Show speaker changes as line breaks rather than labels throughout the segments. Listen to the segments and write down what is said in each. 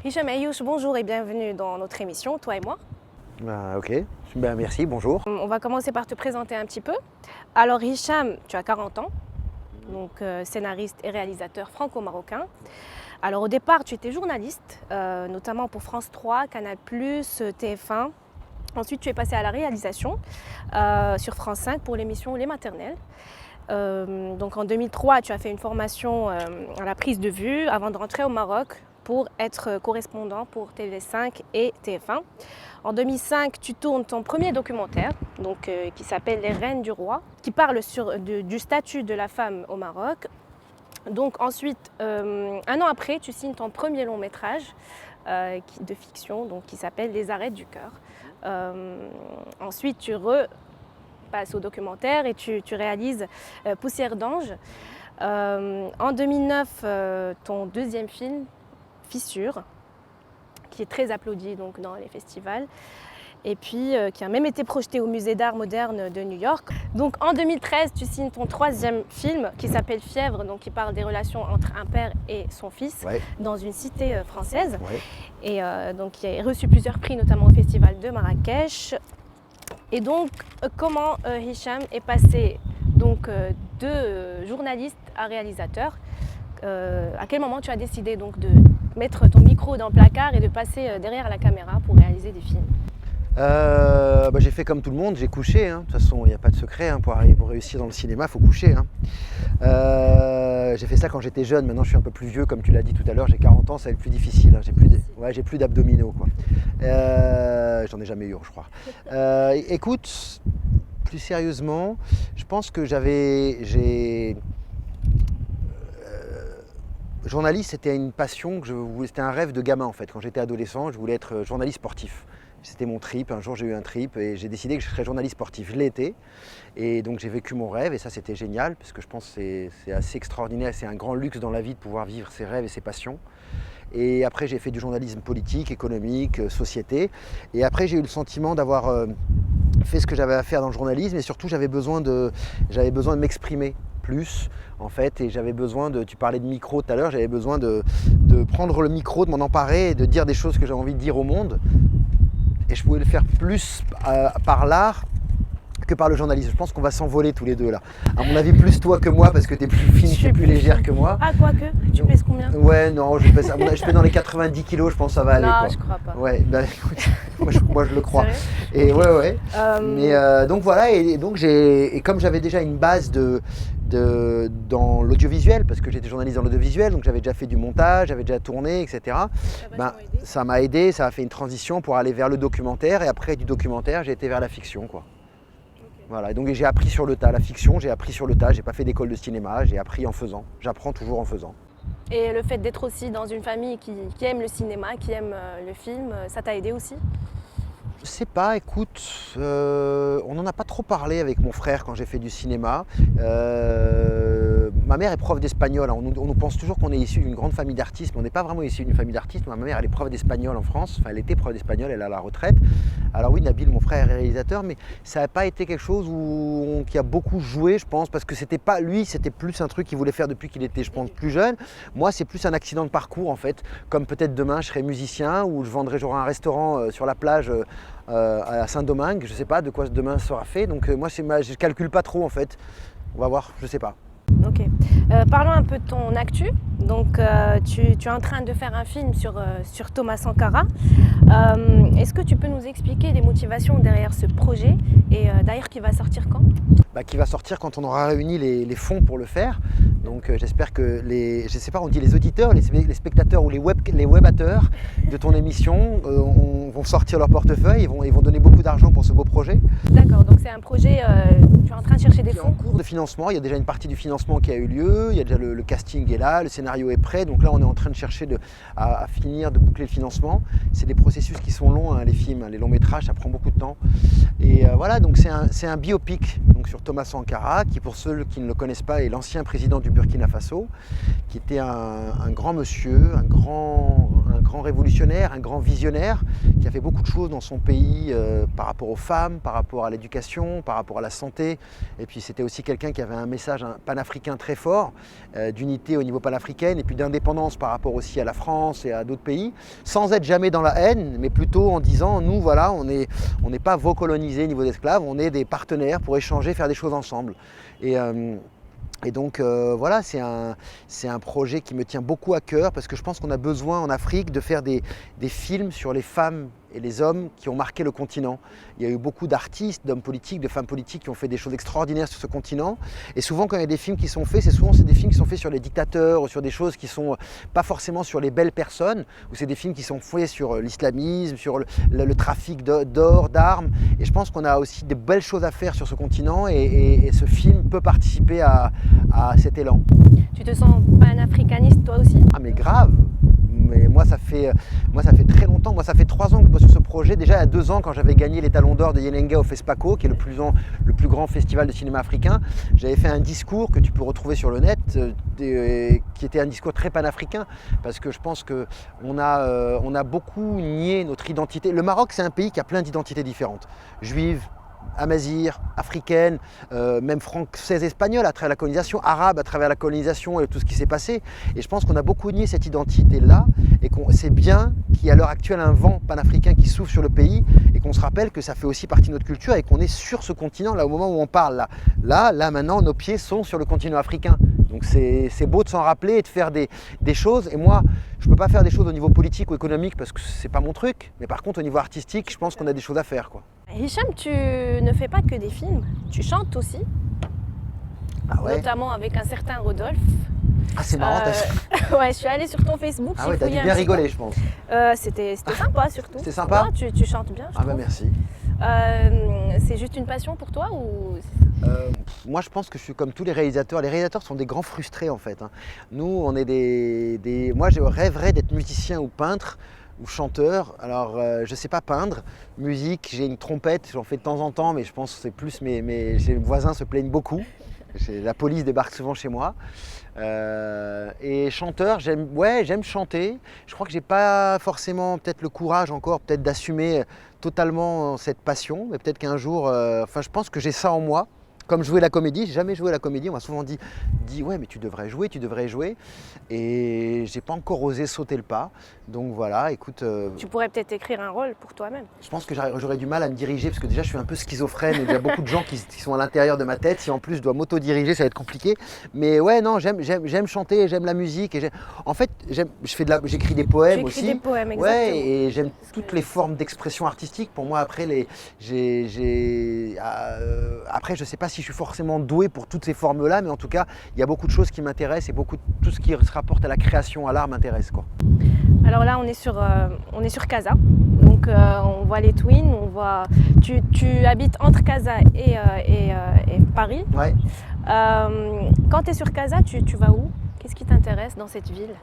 Hicham Ayouch, bonjour et bienvenue dans notre émission, toi et moi.
Ok, merci, bonjour.
On va commencer par te présenter un petit peu. Alors Hicham, tu as 40 ans, donc scénariste et réalisateur franco-marocain. Alors au départ, tu étais journaliste, notamment pour France 3, Canal+, TF1. Ensuite, tu es passé à la réalisation sur France 5 pour l'émission Les Maternelles. Donc en 2003, tu as fait une formation à la prise de vue avant de rentrer au Maroc pour être correspondant pour TV5 et TF1. En 2005, tu tournes ton premier documentaire donc, qui s'appelle Les Reines du Roi, qui parle du statut de la femme au Maroc. Donc ensuite, un an après, tu signes ton premier long métrage de fiction donc, qui s'appelle Les Arrêts du cœur. Ensuite, tu repasses au documentaire et tu réalises Poussière d'ange. En 2009, ton deuxième film, Fissure, qui est très applaudi donc, dans les festivals et puis qui a même été projeté au musée d'art moderne de New York. Donc en 2013, tu signes ton troisième film qui s'appelle Fièvre, donc qui parle des relations entre un père et son fils dans une cité française. Et donc qui a reçu plusieurs prix, notamment au festival de Marrakech. Et donc comment Hicham est passé donc, de journaliste à réalisateur? À quel moment tu as décidé donc de mettre ton micro dans le placard et de passer derrière la caméra pour réaliser des films?
J'ai fait comme tout le monde, j'ai couché. De toute façon, il n'y a pas de secret. Pour réussir dans le cinéma, il faut coucher. J'ai fait ça quand j'étais jeune. Maintenant, je suis un peu plus vieux, comme tu l'as dit tout à l'heure. J'ai 40 ans, ça va être plus difficile. J'ai plus d'abdominaux. J'en ai jamais eu, je crois. Écoute, plus sérieusement, je pense que journaliste, c'était une passion, c'était un rêve de gamin en fait. Quand j'étais adolescent, je voulais être journaliste sportif. C'était mon trip, un jour j'ai eu un trip et j'ai décidé que je serais journaliste sportif. Je l'ai été et donc j'ai vécu mon rêve et ça c'était génial parce que je pense que c'est assez extraordinaire, c'est un grand luxe dans la vie de pouvoir vivre ses rêves et ses passions. Et après j'ai fait du journalisme politique, économique, société et après j'ai eu le sentiment d'avoir fait ce que j'avais à faire dans le journalisme et surtout j'avais besoin de m'exprimer plus en fait et j'avais besoin tu parlais de micro tout à l'heure, j'avais besoin de prendre le micro, de m'en emparer et de dire des choses que j'avais envie de dire au monde et je pouvais le faire plus par l'art que par le journalisme. Je pense qu'on va s'envoler tous les deux là. À mon avis plus toi que moi parce que tu es plus fine, tu es plus légère que moi.
Ah quoique, tu pèses combien?
Ouais non, je pèse dans les 90 kilos, je pense que ça va aller.
Non, je crois pas.
Ouais, écoute, moi je le crois. Et
okay.
Mais donc voilà, et donc et comme j'avais déjà une base dans l'audiovisuel, parce que j'étais journaliste dans l'audiovisuel, donc j'avais déjà fait du montage, j'avais déjà tourné, etc. Ça m'a aidé, ça a fait une transition pour aller vers le documentaire, et après du documentaire, j'ai été vers la fiction, quoi. Voilà, et donc j'ai appris sur le tas, la fiction, j'ai appris sur le tas, j'ai pas fait d'école de cinéma, j'ai appris en faisant, j'apprends toujours en faisant.
Et le fait d'être aussi dans une famille qui aime le cinéma, qui aime le film, ça t'a aidé aussi?
Je sais pas, écoute, on n'en a pas trop parlé avec mon frère quand j'ai fait du cinéma. Ma mère est prof d'espagnol, on nous pense toujours qu'on est issu d'une grande famille d'artistes, mais on n'est pas vraiment issu d'une famille d'artistes. Ma mère elle est prof d'espagnol en France, enfin elle était prof d'espagnol, elle est à la retraite. Alors oui, Nabil, mon frère, est réalisateur, mais ça n'a pas été quelque chose qui a beaucoup joué, je pense, parce que c'était pas lui, c'était plus un truc qu'il voulait faire depuis qu'il était, je pense, plus jeune. Moi, c'est plus un accident de parcours en fait, comme peut-être demain je serai musicien ou je vendrai genre un restaurant sur la plage à Saint-Domingue, je sais pas de quoi demain sera fait, donc moi je calcule pas trop en fait, on va voir, je sais pas.
Ok, parlons un peu de ton actu. Donc tu es en train de faire un film sur Thomas Sankara. Est-ce que tu peux nous expliquer les motivations derrière ce projet et d'ailleurs qui va sortir quand?
Qui va sortir quand on aura réuni les fonds pour le faire. Donc j'espère que je sais pas, on dit les auditeurs, les spectateurs ou les webateurs de ton émission vont sortir leur portefeuille, ils vont donner beaucoup d'argent pour ce beau projet.
D'accord, donc c'est un projet, tu es en train de chercher des fonds?
En cours de financement, il y a déjà une partie du financement qui a eu lieu, il y a déjà le casting est là, le scénario scénario est prêt, donc là on est en train de chercher à finir de boucler le financement. C'est des processus qui sont longs, hein, les films, les longs métrages, ça prend beaucoup de temps. Et voilà, donc c'est un biopic donc, sur Thomas Sankara, qui pour ceux qui ne le connaissent pas est l'ancien président du Burkina Faso, qui était un grand monsieur, un grand révolutionnaire, un grand visionnaire, qui a fait beaucoup de choses dans son pays par rapport aux femmes, par rapport à l'éducation, par rapport à la santé. Et puis c'était aussi quelqu'un qui avait un message panafricain très fort, d'unité au niveau panafricain et puis d'indépendance par rapport aussi à la France et à d'autres pays, sans être jamais dans la haine, mais plutôt en disant, nous voilà, on n'est pas vos colonisés au niveau d'esclaves, on est des partenaires pour échanger, faire des choses ensemble. Et donc voilà, c'est un projet qui me tient beaucoup à cœur parce que je pense qu'on a besoin en Afrique de faire des films sur les femmes et les hommes qui ont marqué le continent. Il y a eu beaucoup d'artistes, d'hommes politiques, de femmes politiques qui ont fait des choses extraordinaires sur ce continent. Et souvent quand il y a des films qui sont faits, c'est des films qui sont faits sur les dictateurs ou sur des choses qui sont pas forcément sur les belles personnes, ou c'est des films qui sont faits sur l'islamisme, sur le trafic d'or, d'armes. Et je pense qu'on a aussi de belles choses à faire sur ce continent et ce film peut participer à cet élan.
Tu te sens panafricaniste toi aussi?
Ah mais grave! Mais moi ça fait très longtemps, moi ça fait 3 ans que je bosse sur ce projet. Déjà il y a 2 ans quand j'avais gagné les Talons d'Or de Yenenga au FESPACO, qui est le plus grand festival de cinéma africain, j'avais fait un discours que tu peux retrouver sur le net, qui était un discours très panafricain, parce que je pense qu'on a beaucoup nié notre identité. Le Maroc c'est un pays qui a plein d'identités différentes, juives, amazigh, africaine, même française, espagnole à travers la colonisation, arabe à travers la colonisation et tout ce qui s'est passé. Et je pense qu'on a beaucoup nié cette identité-là et c'est bien qu'il y a à l'heure actuelle un vent panafricain qui souffle sur le pays et qu'on se rappelle que ça fait aussi partie de notre culture et qu'on est sur ce continent, là au moment où on parle. Là maintenant, nos pieds sont sur le continent africain. Donc c'est beau de s'en rappeler et de faire des choses. Et moi, je ne peux pas faire des choses au niveau politique ou économique parce que c'est pas mon truc. Mais par contre, au niveau artistique, je pense qu'on a des choses à faire, quoi.
Hicham, tu ne fais pas que des films, tu chantes aussi,
Ah ouais.
notamment avec un certain Rodolphe.
Ah c'est marrant,
ouais, je suis allée sur ton Facebook.
Ah ouais, t'as dû bien rigoler, je pense.
C'était sympa surtout.
C'était sympa.
Ouais, tu chantes bien, je
Ah bah
trouve.
merci.
C'est juste une passion pour toi ou...
Moi je pense que je suis comme tous les réalisateurs. Les réalisateurs sont des grands frustrés en fait. Nous on est moi je rêverais d'être musicien ou peintre ou chanteur. Alors je sais pas peindre, musique, j'ai une trompette, j'en fais de temps en temps, mais je pense que c'est plus mes voisins se plaignent beaucoup. La police débarque souvent chez moi. Et chanteur, j'aime chanter. Je crois que j'ai pas forcément peut-être le courage encore peut-être d'assumer totalement cette passion, mais peut-être qu'un jour, je pense que j'ai ça en moi. Comme jouer la comédie, j'ai jamais joué la comédie, on m'a souvent dit ouais mais tu devrais jouer, et j'ai pas encore osé sauter le pas, donc voilà, écoute...
Tu pourrais peut-être écrire un rôle pour toi-même.
Je pense que j'aurais du mal à me diriger, parce que déjà je suis un peu schizophrène, et il y a beaucoup de gens qui sont à l'intérieur de ma tête, si en plus je dois m'auto-diriger ça va être compliqué, mais ouais non, j'aime chanter, j'aime la musique, et en fait j'écris des poèmes aussi.
Tu écris des poèmes, exactement.
Ouais, et j'aime toutes les formes d'expression artistique. Pour moi après, après je sais pas si je suis forcément doué pour toutes ces formes-là, mais en tout cas, il y a beaucoup de choses qui m'intéressent et tout ce qui se rapporte à la création, à l'art m'intéresse, quoi.
Alors là, on est sur Casa. Donc on voit les Twins, tu habites entre Casa et Paris.
Ouais.
Quand tu es sur Casa, tu vas où? Qu'est-ce qui t'intéresse dans cette ville?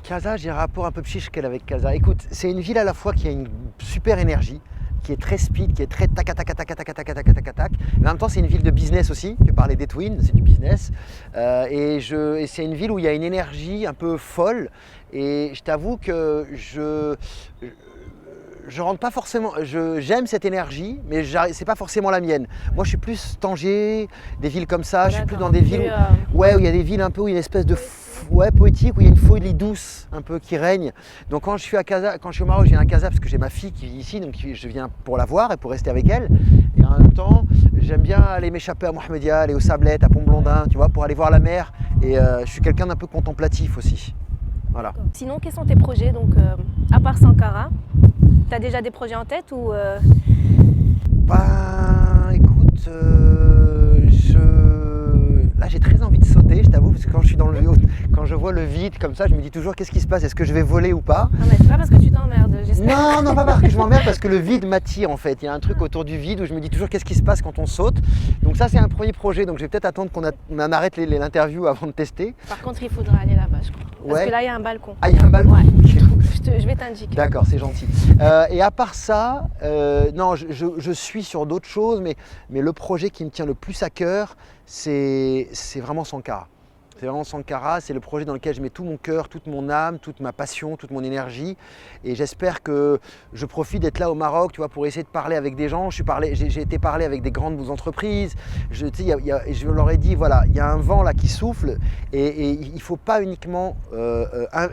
Casa, j'ai un rapport un peu psychique avec Casa. Écoute, c'est une ville à la fois qui a une super énergie, qui est très speed, qui est très tac. Mais en même temps, c'est une ville de business aussi. Tu parlais des Twins, c'est du business. Et c'est une ville où il y a une énergie un peu folle. Et je t'avoue que je rentre pas forcément. j'aime cette énergie, mais c'est pas forcément la mienne. Moi, je suis plus Tanger, des villes comme ça. Je suis plus dans des villes où il y a des villes un peu où il y a une espèce de poétique, où il y a une folie douce un peu qui règne. Donc quand je suis au Maroc, je viens à Casa parce que j'ai ma fille qui vit ici, donc je viens pour la voir et pour rester avec elle. Et en même temps, j'aime bien aller m'échapper à Mohamedia, aller aux Sablettes, à Pont-Blondin, tu vois, pour aller voir la mer. Et je suis quelqu'un d'un peu contemplatif aussi. Voilà.
Sinon, quels sont tes projets, donc, à part Sankara? Tu as déjà des projets en tête ou
Ben, écoute, là j'ai très envie de sauter, je t'avoue, parce que quand je suis dans le quand je vois le vide comme ça, je me dis toujours qu'est-ce qui se passe, est-ce que je vais voler ou pas?
Non mais c'est pas parce que tu t'emmerdes, j'espère.
Non, non, pas parce que je m'emmerde, parce que le vide m'attire en fait. Il y a un truc autour du vide où je me dis toujours qu'est-ce qui se passe quand on saute. Donc ça c'est un premier projet, donc je vais peut-être attendre qu'on en arrête l'interview avant de tester.
Par contre, il faudra aller là-bas, je crois. Parce
Ouais.
que là, il y a un balcon.
Ah, il y a un balcon.
Ouais.
Ok.
Je vais t'indiquer.
D'accord, c'est gentil. Et à part ça, non, je suis sur d'autres choses, mais le projet qui me tient le plus à cœur, c'est vraiment Sankara. C'est vraiment Sankara, c'est le projet dans lequel je mets tout mon cœur, toute mon âme, toute ma passion, toute mon énergie. Et j'espère que je profite d'être là au Maroc, tu vois, pour essayer de parler avec des gens. J'ai été parler avec des grandes entreprises. Je leur ai dit, voilà, il y a un vent là qui souffle et il ne faut pas uniquement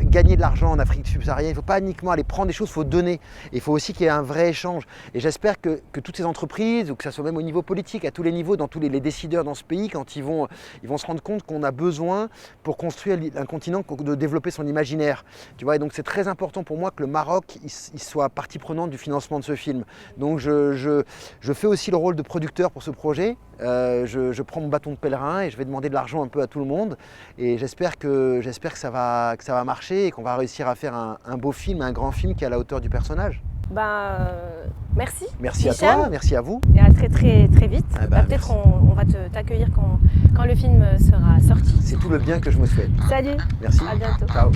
gagner de l'argent en Afrique subsaharienne. Il ne faut pas uniquement aller prendre des choses, il faut donner. Il faut aussi qu'il y ait un vrai échange. Et j'espère que toutes ces entreprises, ou que ça soit même au niveau politique, à tous les niveaux, dans tous les décideurs dans ce pays, quand ils vont se rendre compte qu'on a besoin pour construire un continent, de développer son imaginaire. Tu vois, et donc c'est très important pour moi que le Maroc il soit partie prenante du financement de ce film. Donc je fais aussi le rôle de producteur pour ce projet. Je prends mon bâton de pèlerin et je vais demander de l'argent un peu à tout le monde. Et j'espère que ça va marcher et qu'on va réussir à faire un beau film, un grand film qui est à la hauteur du personnage.
Merci.
Merci
Hicham.
à toi, merci à vous.
Et à très très très vite.
Ah bah,
peut-être on va t'accueillir quand le film sera sorti.
C'est tout le bien que je me souhaite.
Salut.
Merci.
À bientôt.
Ciao.